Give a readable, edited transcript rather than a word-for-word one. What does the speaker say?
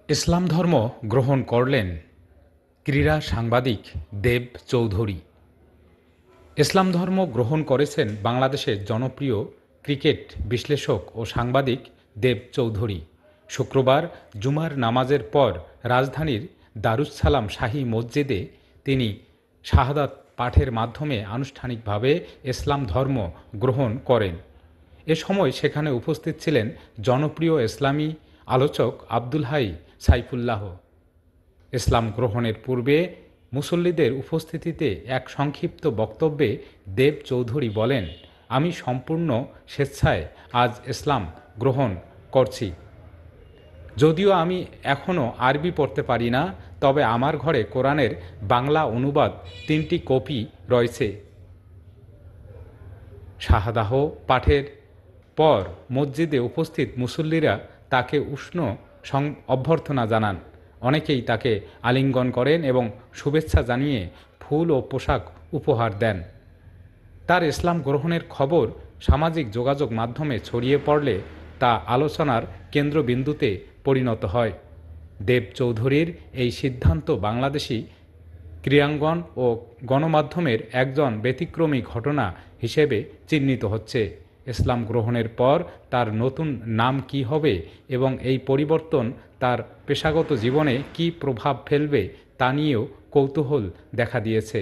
ইসলাম ধর্ম গ্রহণ করলেন ক্রীড়া সাংবাদিক দেব চৌধুরী। ইসলাম ধর্ম গ্রহণ করেছেন বাংলাদেশের জনপ্রিয় ক্রিকেট বিশ্লেষক ও সাংবাদিক দেব চৌধুরী। শুক্রবার জুমার নামাজের পর রাজধানীর দারুস সালাম শাহী মসজিদে তিনি শাহাদাত পাঠের মাধ্যমে আনুষ্ঠানিকভাবে ইসলাম ধর্ম গ্রহণ করেন। এ সময় সেখানে উপস্থিত ছিলেন জনপ্রিয় ইসলামী আলোচক আব্দুল হাই সাইফুল্লাহ। ইসলাম গ্রহণের পূর্বে মুসল্লিদের উপস্থিতিতে এক সংক্ষিপ্ত বক্তব্যে দেব চৌধুরী বলেন, আমি সম্পূর্ণ স্বেচ্ছায় আজ ইসলাম গ্রহণ করছি। যদিও আমি এখনও আরবি পড়তে পারি না, তবে আমার ঘরে কোরআনের বাংলা অনুবাদ 3টি কপি রয়েছে। শাহাদাহ পাঠের পর মসজিদে উপস্থিত মুসল্লিরা তাকে উষ্ণ অভ্যর্থনা জানান। অনেকেই তাকে আলিঙ্গন করেন এবং শুভেচ্ছা জানিয়ে ফুল ও পোশাক উপহার দেন। তার ইসলাম গ্রহণের খবর সামাজিক যোগাযোগ মাধ্যমে ছড়িয়ে পড়লে তা আলোচনার কেন্দ্রবিন্দুতে পরিণত হয়। দেব চৌধুরীর এই সিদ্ধান্ত বাংলাদেশি ক্রীড়াঙ্গন ও গণমাধ্যমের একজন ব্যতিক্রমী ঘটনা হিসেবে চিহ্নিত হচ্ছে। ইসলাম গ্রহণের পর তার নতুন নাম কী হবে এবং এই পরিবর্তন তার পেশাগত জীবনে কী প্রভাব ফেলবে তা নিয়েও কৌতূহল দেখা দিয়েছে।